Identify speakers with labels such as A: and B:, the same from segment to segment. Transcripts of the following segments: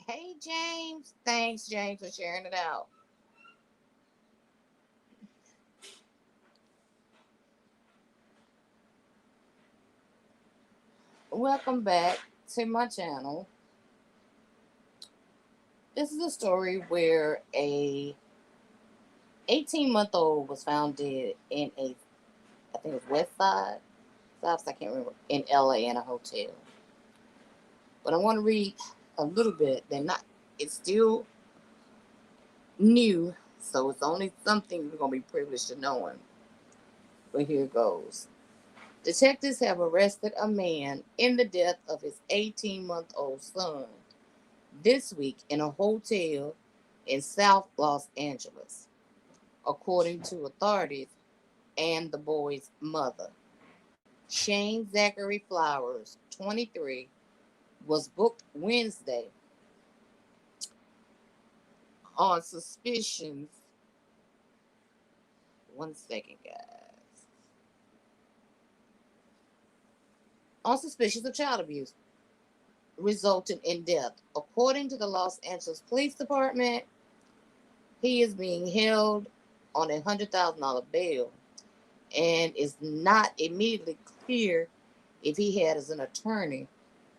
A: Hey, James. Thanks, James, for sharing it out. Welcome back to my channel. This is a story where a 18-month-old was found dead in I think it was West Side, South, I can't remember, in LA in a hotel. But I want to read a little bit. It's still new, so it's only something we're going to be privileged to knowing. But here goes. Detectives have arrested a man in the death of his 18-month-old son this week in a hotel in South Los Angeles, according to authorities and the boy's mother. Shane Zachary Flowers, 23, was booked Wednesday on suspicions. One second, guys. On suspicions of child abuse, resulting in death. According to the Los Angeles Police Department, he is being held on $100,000 bail, and it's not immediately clear if he had as an attorney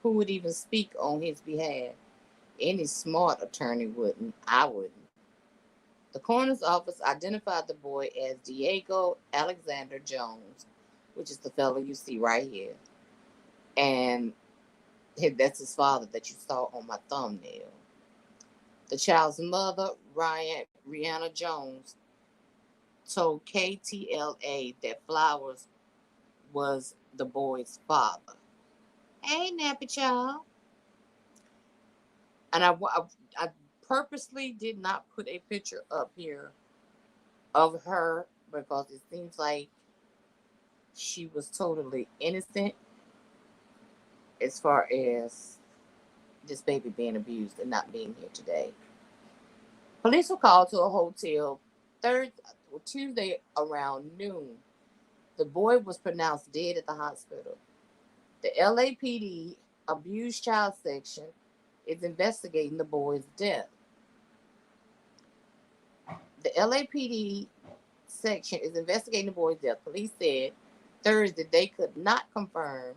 A: who would even speak on his behalf. Any smart attorney wouldn't. I wouldn't. The coroner's office identified the boy as Diego Alexander Jones, which is the fellow you see right here. And that's his father that you saw on my thumbnail. The child's mother, Rihanna Jones, told KTLA that Flowers was the boy's father. Hey, Nappy Child. And I purposely did not put a picture up here of her because it seems like she was totally innocent as far as this baby being abused and not being here today. Police were called to a hotel Tuesday around noon. The boy was pronounced dead at the hospital. The LAPD Abused Child Section is investigating the boy's death. The LAPD section is investigating the boy's death. Police said Thursday they could not confirm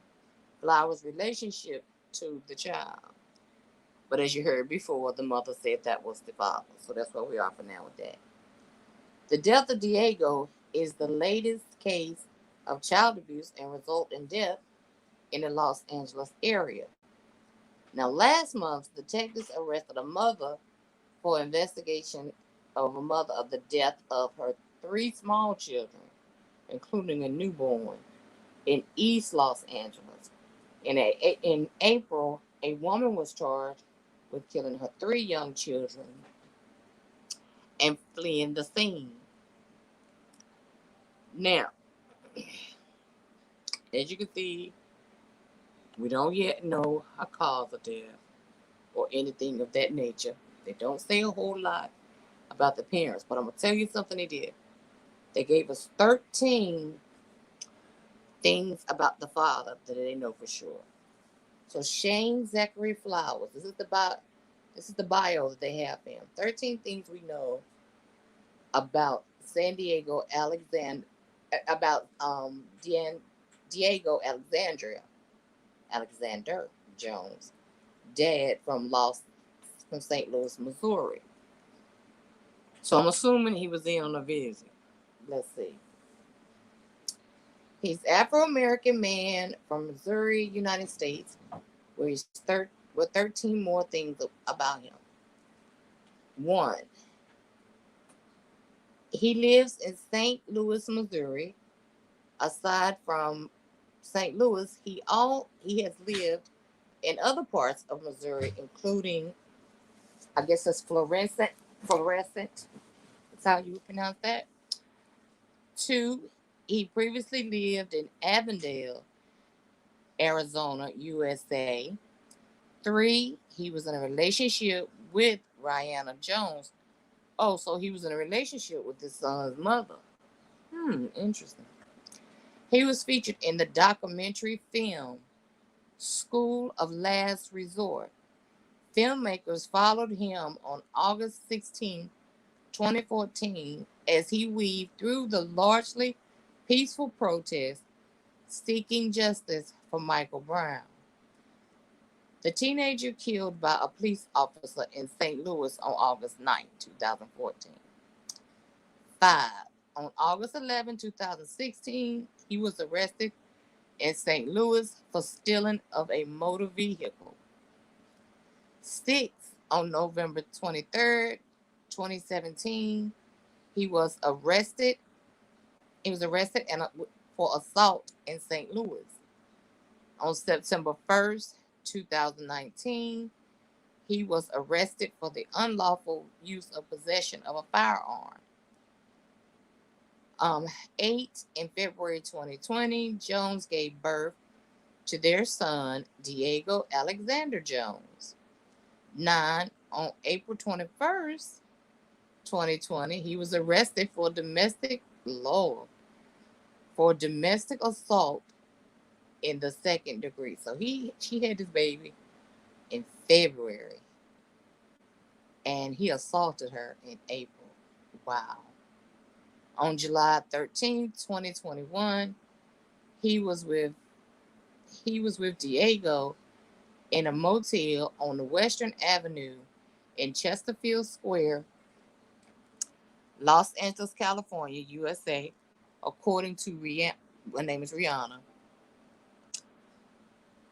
A: Flowers' relationship to the child. But as you heard before, the mother said that was the father. So that's where we are for now with that. The death of Diego is the latest case of child abuse and result in death in the Los Angeles area. Now, last month, detectives arrested a mother for investigation of a mother of the death of her three small children, including a newborn, in East Los Angeles. In April, a woman was charged with killing her three young children and fleeing the scene. Now, as you can see, we don't yet know her cause of death or anything of that nature. They don't say a whole lot about the parents, but I'm going to tell you something they did. They gave us 13 things about the father that they know for sure. So Shane Zachary Flowers, this is the bio that they have him. 13 things we know about San Diego Alexander about Diego Alexander Jones, dad from St. Louis, Missouri. So I'm assuming he was in on a visit. Let's see. He's Afro-American man from Missouri, United States, where with 13 more things about him. One, he lives in St. Louis, Missouri. Aside from St. Louis, he has lived in other parts of Missouri, including, I guess that's Fluorescent. That's how you would pronounce that. Two, he previously lived in Avondale, Arizona, USA. Three, he was in a relationship with Rihanna Jones. Oh, so he was in a relationship with his son's mother. Interesting. He was featured in the documentary film School of Last Resort, Filmmakers followed him on August 16, 2014, as he weaved through the largely peaceful protests seeking justice for Michael Brown, the teenager killed by a police officer in St. Louis on August 9, 2014. 5. On August 11, 2016, he was arrested in St. Louis for stealing of a motor vehicle. 6. On November 23rd, 2017, he was arrested. He was arrested for assault in St. Louis. On September 1st, 2019, he was arrested for the unlawful use of possession of a firearm. 8. In February 2020, Jones gave birth to their son, Diego Alexander Jones. 9. On April 21st, 2020, he was arrested for domestic assault in the second degree. So she had this baby in February, and he assaulted her in April. Wow. On July 13th, 2021, he was with Diego in a motel on the Western Avenue in Chesterfield Square, Los Angeles, California, USA, according to her name is Rihanna.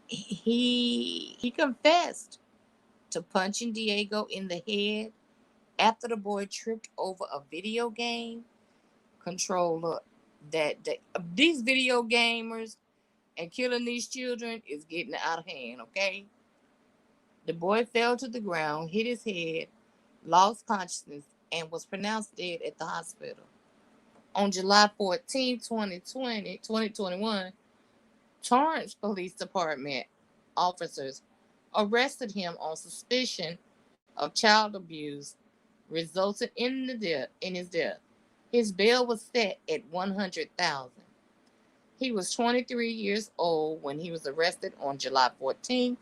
A: He confessed to punching Diego in the head after the boy tripped over a video game controller. That these video gamers and killing these children is getting out of hand, okay? The boy fell to the ground, hit his head, lost consciousness, and was pronounced dead at the hospital. On July 14, 2021, Torrance Police Department officers arrested him on suspicion of child abuse, resulting in his death. His bail was set at $100,000. He was 23 years old when he was arrested on July 14,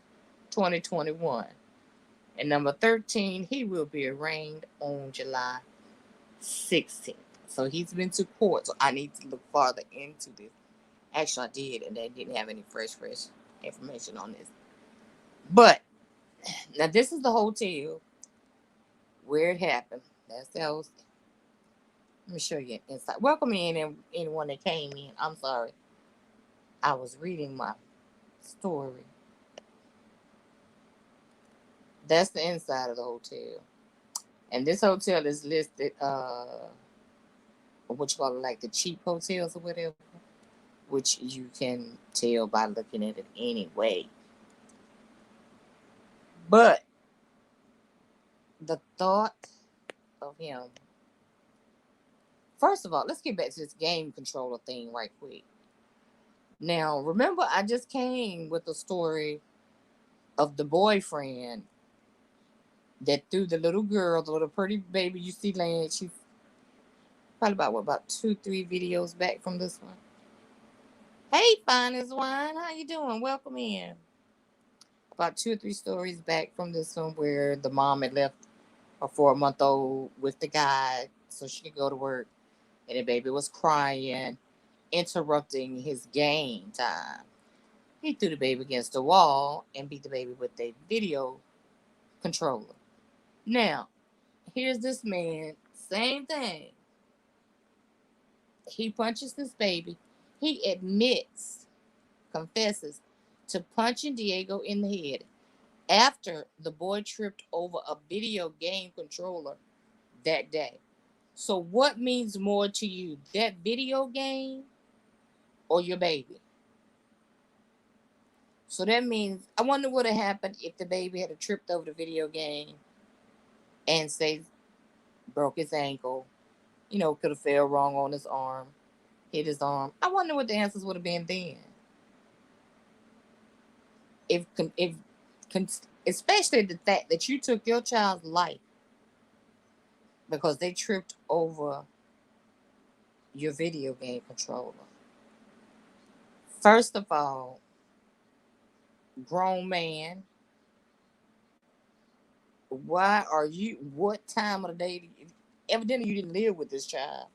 A: 2021. And number 13, he will be arraigned on July 16th. So he's been to court. So I need to look farther into this. Actually, I did, and they didn't have any fresh information on this. But now this is the hotel where it happened. That's the host. Let me show you inside. Welcome in and anyone that came in. I'm sorry. I was reading my story. That's the inside of the hotel. And this hotel is listed, what you call it, like the cheap hotels or whatever, which you can tell by looking at it anyway. But the thought of him, first of all, let's get back to this game controller thing right quick. Now, remember, I just came with the story of the boyfriend that threw the little girl, the little pretty baby you see laying. She's probably about 2-3 videos back from this one. Hey, fine as wine, how you doing? Welcome in. About 2 or 3 stories back from this one where the mom had left her 4-month-old with the guy so she could go to work, and the baby was crying, interrupting his game time. He threw the baby against the wall and beat the baby with a video controller. Now, here's this man, same thing. He punches this baby. He confesses to punching Diego in the head after the boy tripped over a video game controller that day. So what means more to you, that video game or your baby? So that means, I wonder what would have happened if the baby had tripped over the video game and say broke his ankle, could have fell wrong on his arm, hit his arm. I wonder what the answers would have been then. If especially the fact that you took your child's life because they tripped over your video game controller. First of all, grown man, Why are you? What time of the day? Evidently, you didn't live with this child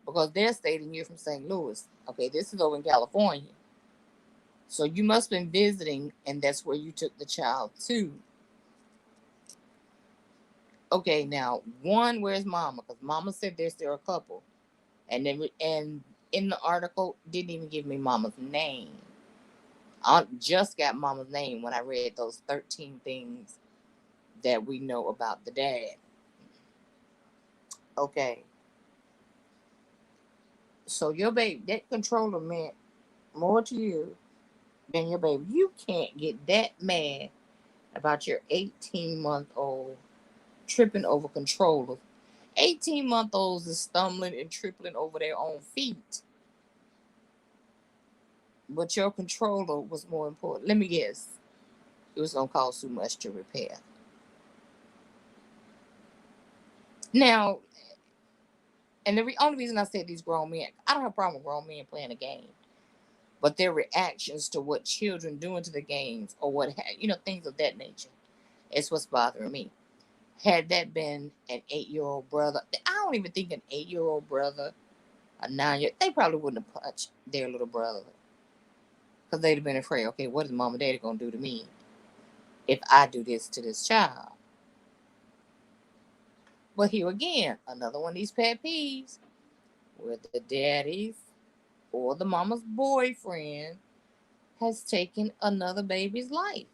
A: because they're stating you're from St. Louis. Okay, this is over in California. So you must have been visiting, and that's where you took the child to. Okay, now one, where's Mama? Because Mama said there's still a couple, and in the article didn't even give me Mama's name. I just got Mama's name when I read those 13 things that we know about the dad. Okay, so your baby, that controller meant more to you than your baby. You can't get that mad about your 18-month-old tripping over controllers. 18-month-olds is stumbling and tripping over their own feet. But your controller was more important. Let me guess. It was going to cost too much to repair. Now, and the only reason I said these grown men, I don't have a problem with grown men playing a game. But their reactions to what children doing to the games or things of that nature, is what's bothering me. Had that been an 8-year-old brother, I don't even think an 8-year-old brother, a 9-year, they probably wouldn't have punched their little brother. Because they'd have been afraid, okay, what is mom and daddy going to do to me if I do this to this child? But here again, another one of these pet peeves where the daddy's or the mama's boyfriend has taken another baby's life.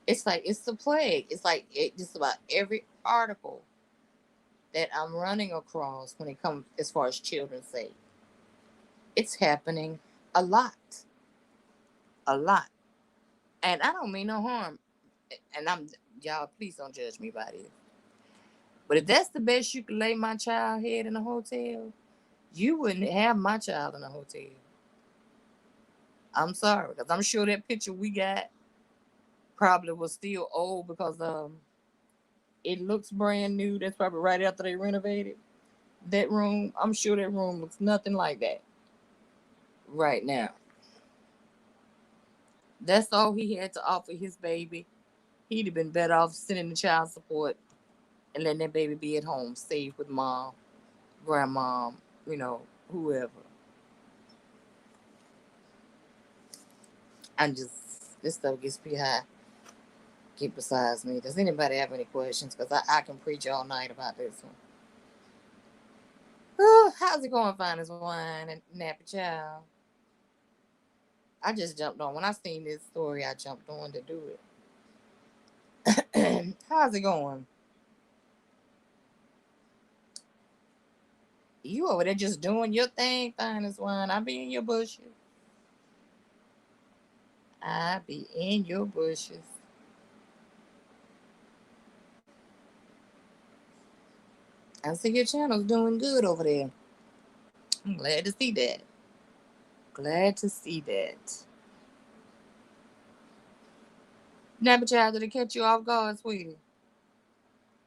A: It's like it's the plague. It's like just about every article that I'm running across when it comes as far as children's sake. It's happening a lot. A lot. And I don't mean no harm. And y'all, please don't judge me by this. But if that's the best you could lay my child head in a hotel, you wouldn't have my child in a hotel. I'm sorry, because I'm sure that picture we got probably was still old because it looks brand new. That's probably right after they renovated that room. I'm sure that room looks nothing like that right now. That's all he had to offer his baby. He'd have been better off sending the child support and letting that baby be at home, safe with mom, grandma, whoever. This stuff gets pretty high. Get besides me. Does anybody have any questions? Because I can preach all night about this one. Oh, how's it going, finest wine and nappy child? I just jumped on. When I seen this story, I jumped on to do it. How's it going? You over there just doing your thing, finest wine. I be in your bushes. I be in your bushes. I see your channel's doing good over there. I'm glad to see that. Glad to see that. Nappy child, did it catch you off guard, sweetie?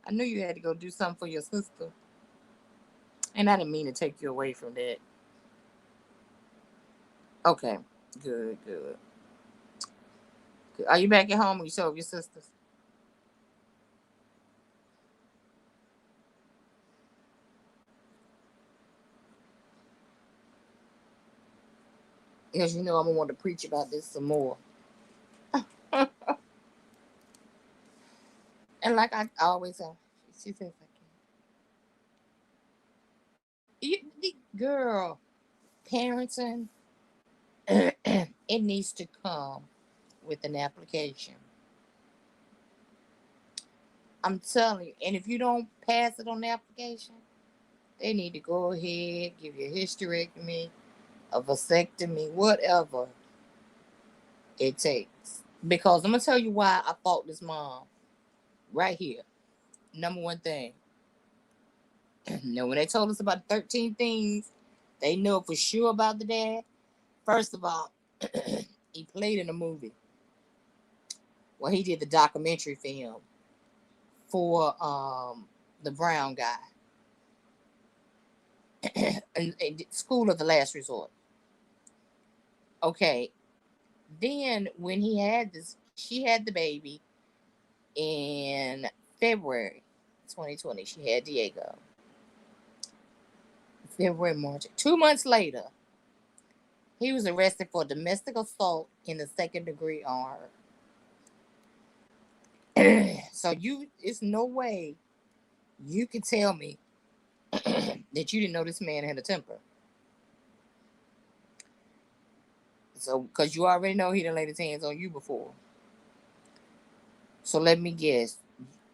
A: I knew you had to go do something for your sister. And I didn't mean to take you away from that. Okay. Good, good. Are you back at home or you saw your sisters? Because I'm going to want to preach about this some more. And like I always say, she says, girl, parenting, it needs to come with an application. I'm telling you. And if you don't pass it on the application, they need to go ahead, give you a hysterectomy, a vasectomy, whatever it takes. Because I'm going to tell you why I fought this mom right here. Number one thing. When they told us about 13 things they know for sure about the dad, first of all, he played in a movie. Well, he did the documentary film for the brown guy. and School of the Last Resort. Okay. Then when she had the baby, in February 2020. She had Diego. February, March. 2 months later, he was arrested for domestic assault in the second degree on her. So it's no way you can tell me that you didn't know this man had a temper. So, because you already know he done laid his hands on you before. So let me guess,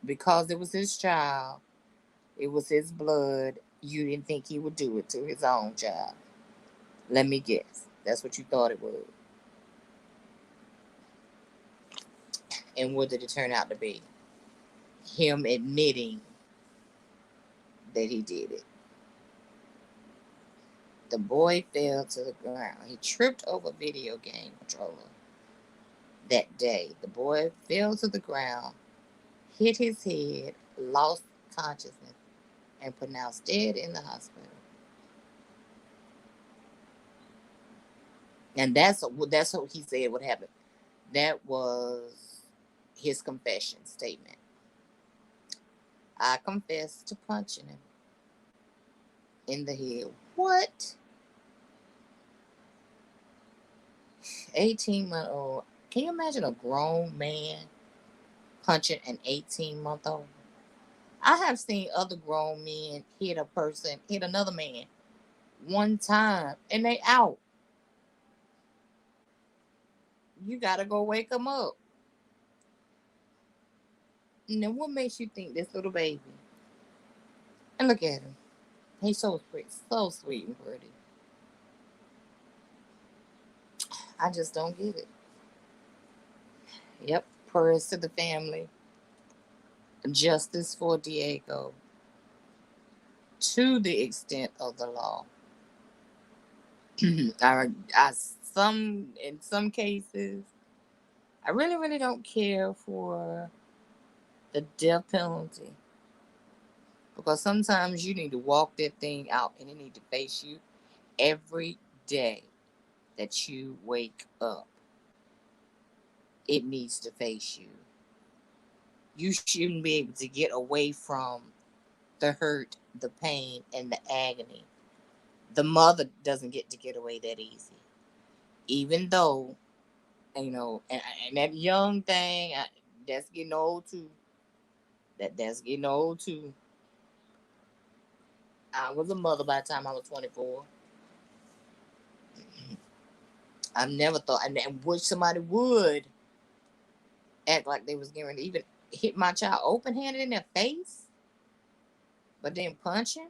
A: because it was his child, it was his blood, you didn't think he would do it to his own child. Let me guess. That's what you thought it was. And what did it turn out to be? Him admitting that he did it. The boy fell to the ground. He tripped over a video game controller. That day, the boy fell to the ground, hit his head, lost consciousness, and pronounced dead in the hospital. And that's what he said would happen. That was his confession statement. I confessed to punching him in the head. What? 18-month-old. Can you imagine a grown man punching an 18-month-old? I have seen other grown men hit another man one time, and they out. You gotta go wake them up. Now, what makes you think this little baby? And look at him. He's so sweet and pretty. I just don't get it. Yep, prayers to the family. Justice for Diego to the extent of the law. In some cases, I really, really don't care for the death penalty, because sometimes you need to walk that thing out and it need to face you every day that you wake up. It needs to face you. You shouldn't be able to get away from the hurt, the pain, and the agony. The mother doesn't get away that easy. Even though, and that young thing, that's getting old too. That's getting old too. I was a mother by the time I was 24. I never thought, and wish somebody would act like they was going to even hit my child open-handed in their face, but then punching?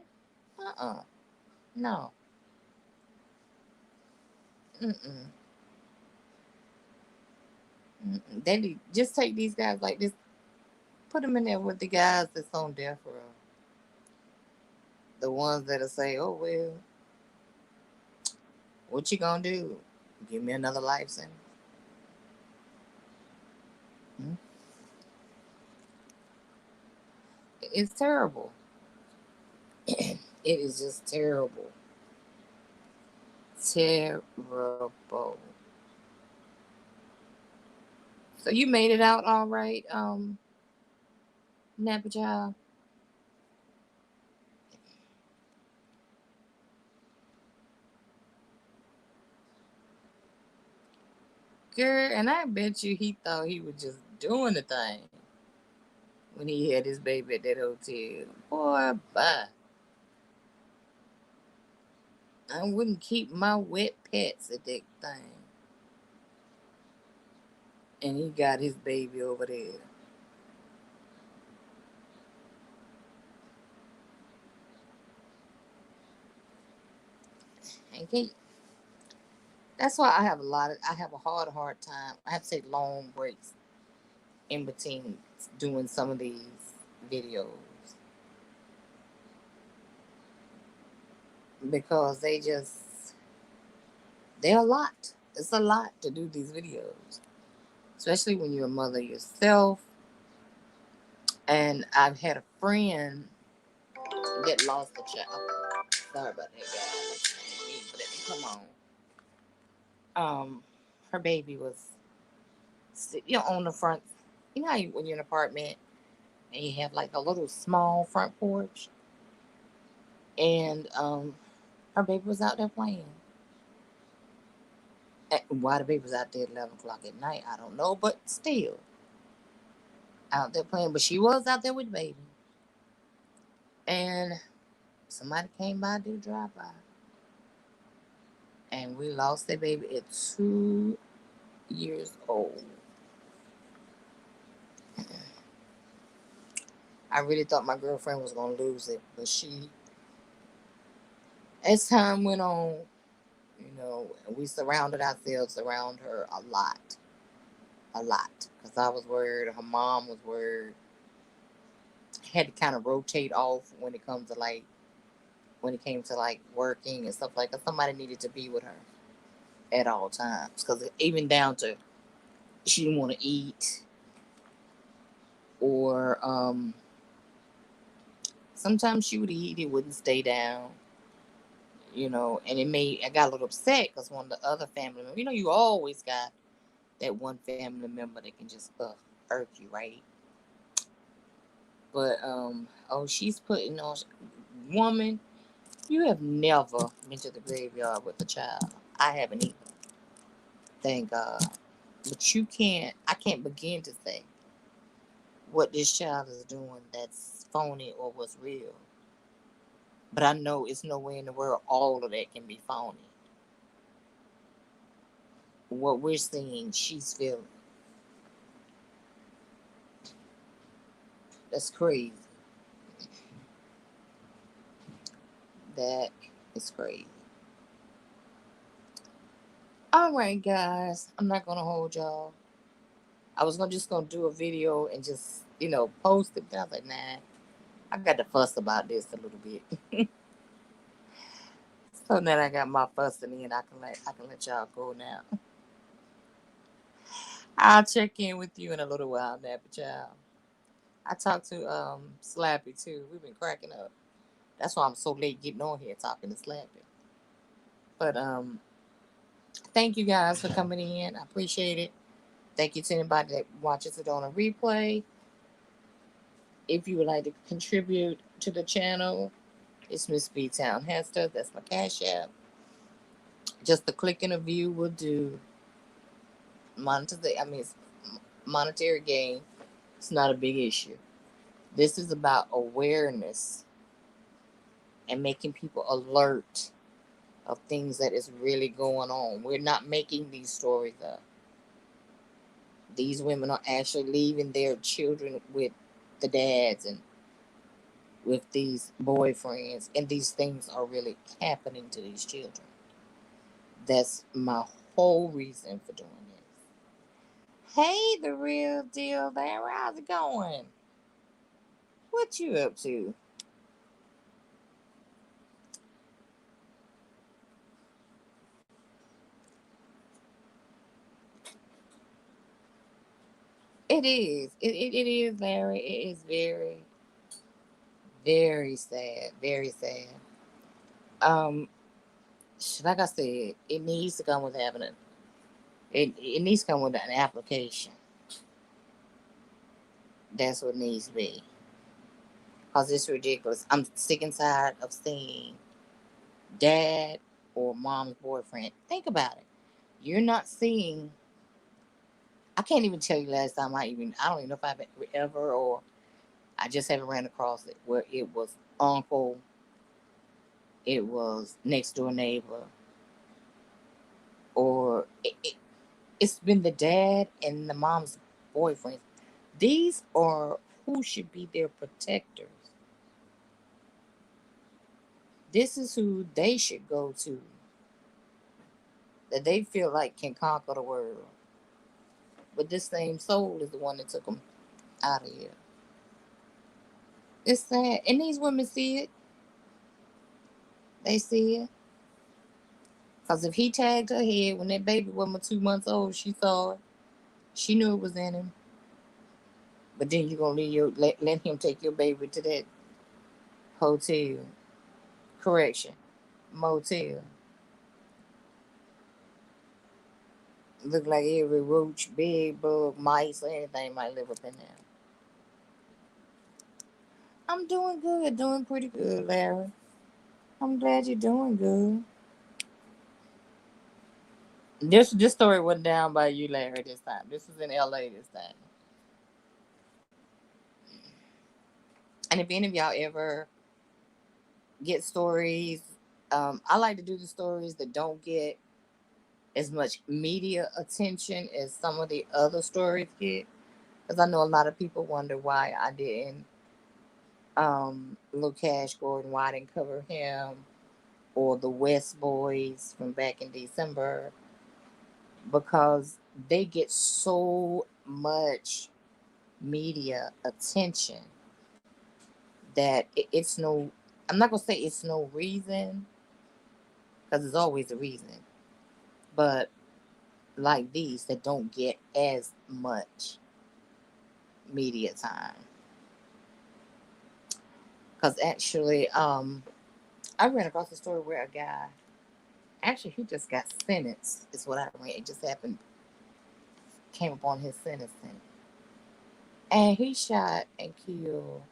A: No. Mm-mm. Mm-mm. They just take these guys like this, put them in there with the guys that's on death row. The ones that'll say, oh, well, what you gonna do? Give me another life sentence? Hmm? It's terrible. It is just terrible. Terrible. So you made it out all right, Nappy Child? Girl, and I bet you he thought he was just doing the thing when he had his baby at that hotel. Boy, bye. I wouldn't keep my wet pets at that thing. And he got his baby over there. And that's why I have a hard time. I have to take long breaks in between doing some of these videos, because they're a lot. It's a lot to do these videos, especially when you're a mother yourself. And I've had a friend that lost a child. Sorry about that, guys. But come on. Her baby was, on the front. You know how when you're in an apartment and you have like a little small front porch, and her baby was out there playing. Why the baby was out there at 11 o'clock at night, I don't know, but still out there playing. But she was out there with the baby, and somebody came by to do drive by, and we lost that baby at 2 years old. I really thought my girlfriend was gonna lose it, but as time went on, we surrounded ourselves around her a lot, because I was worried, her mom was worried. Had to kind of rotate off when it came to like working and stuff like that. Somebody needed to be with her at all times, because even down to she didn't want to eat, or sometimes she would eat, it wouldn't stay down. And I got a little upset because one of the other family members, you always got that one family member that can just irk you, right? But she's putting on, woman, you have never been to the graveyard with a child. I haven't either, thank God. But I can't begin to say what this child is doing that's phony or what's real. But I know it's no way in the world all of that can be phony. What we're seeing, she's feeling. That's crazy. That is crazy. All right, guys. I'm not gonna hold y'all. I was just gonna do a video and just post it. But I was like, nah. I got to fuss about this a little bit. So then I got my fussing in. I can let y'all go now. I'll check in with you in a little while, Nappy Child. I talked to Slappy too. We've been cracking up. That's why I'm so late getting on here talking to Slappy. But thank you guys for coming in. I appreciate it. Thank you to anybody that watches it on a replay. If you would like to contribute to the channel, it's Miss B Town Hester. That's my cash app. Just a click and a view will do. It's monetary gain. It's not a big issue. This is about awareness and making people alert of things that is really going on. We're not making these stories up. These women are actually leaving their children with the dads and with these boyfriends, and these things are really happening to these children. That's my whole reason for doing this. Hey, the real deal there. How's it going? What you up to? It is. It is, Larry. It is very, very sad. Very sad. Um, like I said, it needs to come with having it needs to come with an application. That's what it needs to be. Cause it's ridiculous. I'm sick and tired of seeing dad or mom's boyfriend. Think about it. You're not seeing. I can't even tell you last time I don't even know if I've ever, or I just haven't ran across it where it was uncle, it was next door neighbor, or it's been the dad and the mom's boyfriend. These are who should be their protectors. This is who they should go to, that they feel like can conquer the world. But this same soul is the one that took them out of here. It's sad. And these women see it. They see it. Because if he tagged her head when that baby was 2 months old, she saw it. She knew it was in him. But then you're going to let him take your baby to that hotel. Correction. Motel. Look like every roach, big bug, mice, or anything might live up in there. I'm doing good, doing pretty good, Larry. I'm glad you're doing good. This story went down by you, Larry, this time. This is in LA this time. And if any of y'all ever get stories, I like to do the stories that don't get as much media attention as some of the other stories get. Because I know a lot of people wonder why I didn't Lil Cash Gordon, why I didn't cover him, or the West Boys from back in December, because they get so much media attention that it's no, I'm not going to say it's no reason, because there's always a reason, but like these that don't get as much media time. Because actually, I ran across a story where a guy, actually, he just got sentenced, is what I read. It just happened, came upon his sentencing. And he shot and killed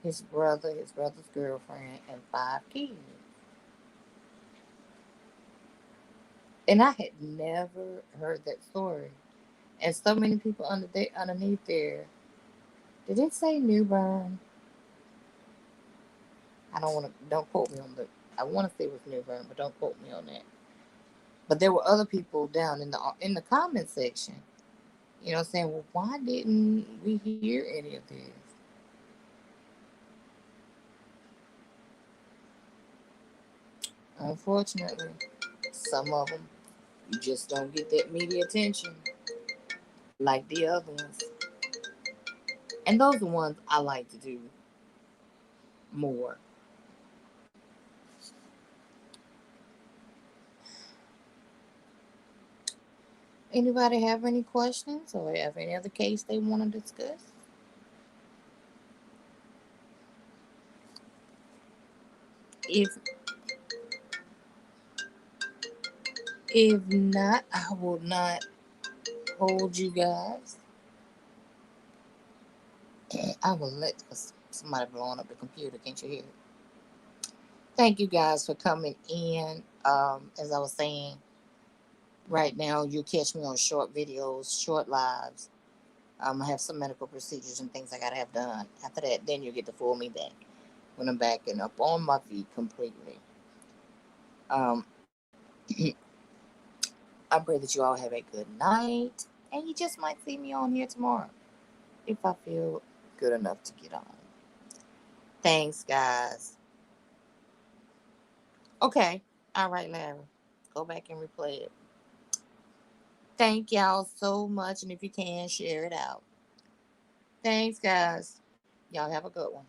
A: his brother, his brother's girlfriend, and 5 kids. And I had never heard that story. And so many people underneath there. Did it say New Bern? Don't quote me on the, I want to say it was New Bern, but don't quote me on that. But there were other people down in the comment section, saying, well, why didn't we hear any of this? Unfortunately, some of them, you just don't get that media attention like the other ones. And those are the ones I like to do more. Anybody have any questions or have any other case they want to discuss? If if not, I will not hold you guys. I will let somebody blowing up the computer. Can't you hear it? Thank you guys for coming in. As I was saying, right now you'll catch me on short videos, short lives. I have some medical procedures and things I gotta have done. After that, then you get to fool me back when I'm back and up on my feet completely. Um, I pray that you all have a good night, and you just might see me on here tomorrow if I feel good enough to get on. Thanks, guys. Okay, all right, Larry, go back and replay it. Thank y'all so much, and if you can, share it out. Thanks, guys. Y'all have a good one.